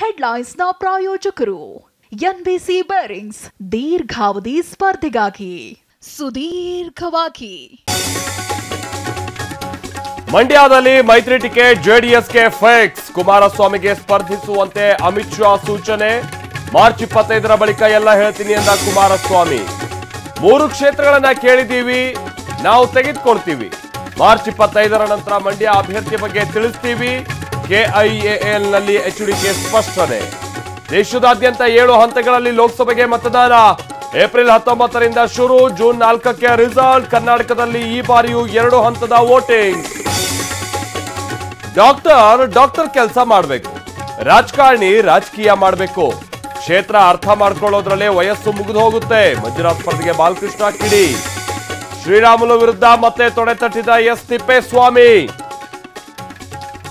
ಹೆಡ್ಲೈನ್ಸ್ನ ಪ್ರಾಯೋಜಕರು NBC bearings ದೀರ್ಘಾವಧಿ ಸ್ಪರ್ಧೆಗಾಗಿ ಸುದೀರ್ಘವಾಗಿ. ಮಂಡ್ಯದಲ್ಲಿ ಮೈತ್ರಿ ಟಿಕೆಟ್ ಜೆಡಿಎಸ್ಗೆ ಫಿಕ್ಸ್. ಕುಮಾರಸ್ವಾಮಿಗೆ ಸ್ಪರ್ಧಿಸುವಂತೆ ಅಮಿತ್ ಶಾ ಸೂಚನೆ. ಮಾರ್ಚ್ 25ರ ಬಳಿಕ ಎಲ್ಲ ಹೇಳ್ತೀನಿ ಎಂದ ಕುಮಾರಸ್ವಾಮಿ. 3 ಕ್ಷೇತ್ರಗಳನ್ನ ಕೇಳಿದ್ದೀವಿ, ನಾವು ತೆಗೆದುಕೊಳ್ತೀವಿ. ಮಾರ್ಚ್ 25ರ ನಂತರ ಮಂಡ್ಯ ಅಭ್ಯರ್ಥಿ ಬಗ್ಗೆ ತಿಳಿಸ್ತೀವಿ. ಕೆಐಎಎಲ್ನಲ್ಲಿ ಎಚ್ಡಿಕೆ ಸ್ಪಷ್ಟನೆ. ದೇಶದಾದ್ಯಂತ 7 ಹಂತಗಳಲ್ಲಿ ಲೋಕಸಭೆಗೆ ಮತದಾನ. ಏಪ್ರಿಲ್ 19ರಿಂದ ಶುರು, ಜೂನ್ 4ಕ್ಕೆ ರಿಸಲ್ಟ್. ಕರ್ನಾಟಕದಲ್ಲಿ ಈ ಬಾರಿಯೂ 2 ಹಂತದ ವೋಟಿಂಗ್. ಡಾಕ್ಟರ್ ಕೆಲಸ ಮಾಡಬೇಕು, ರಾಜಕಾರಣಿ ರಾಜಕೀಯ ಮಾಡಬೇಕು. ಕ್ಷೇತ್ರ ಅರ್ಥ ಮಾಡ್ಕೊಳ್ಳೋದ್ರಲ್ಲೇ ವಯಸ್ಸು ಮುಗಿದು ಹೋಗುತ್ತೆ. ಮಂಜುನಾಥ್ ಸ್ಪರ್ಧೆಗೆ ಬಾಲಕೃಷ್ಣ ಕಿಡಿ. ಶ್ರೀರಾಮುಲು ವಿರುದ್ಧ ಮತ್ತೆ ತೊಡೆ ತಟ್ಟಿದ ಎಸ್ ತಿಪ್ಪೇಸ್ವಾಮಿ.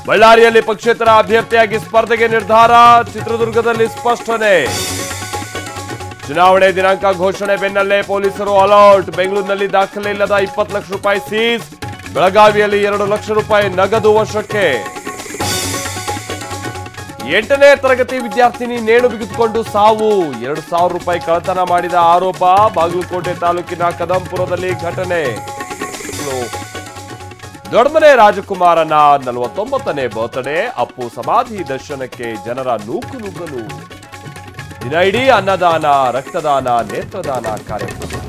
ಬಳ್ಳಾರಿಯಲ್ಲಿ ಪಕ್ಷೇತರ ಅಭ್ಯರ್ಥಿಯಾಗಿ ಸ್ಪರ್ಧೆಗೆ ನಿರ್ಧಾರ. ಚಿತ್ರದುರ್ಗದಲ್ಲಿ ಸ್ಪಷ್ಟನೆ. ಚುನಾವಣೆ ದಿನಾಂಕ ಘೋಷಣೆ ಬೆನ್ನಲ್ಲೇ ಪೊಲೀಸರು ಅಲರ್ಟ್. ಬೆಂಗಳೂರಿನಲ್ಲಿ ದಾಖಲೆ ಇಲ್ಲದ 20 ಲಕ್ಷ ರೂಪಾಯಿ ಸೀಸ್. ಬೆಳಗಾವಿಯಲ್ಲಿ 2 ಲಕ್ಷ ರೂಪಾಯಿ ನಗದು ವಶಕ್ಕೆ. 8ನೇ ತರಗತಿ ವಿದ್ಯಾರ್ಥಿನಿ ನೇಣು ಬಿಗಿದುಕೊಂಡು ಸಾವು. 2,000 ರೂಪಾಯಿ ಕಳ್ಳತನ ಮಾಡಿದ ಆರೋಪ. ಬಾಗಲಕೋಟೆ ತಾಲೂಕಿನ ಕದಂಪುರದಲ್ಲಿ ಘಟನೆ. ದೊಡ್ಡಮನೆ ರಾಜಕುಮಾರನ 49ನೇ ಬರ್ತ್ಡೇ. ಅಪ್ಪು ಸಮಾಧಿ ದರ್ಶನಕ್ಕೆ ಜನರ ನೂಕು ನುಗ್ಗಲು. ದಿನ ಇಡೀ ಅನ್ನದಾನ, ರಕ್ತದಾನ, ನೇತ್ರದಾನ ಕಾರ್ಯಕ್ರಮ.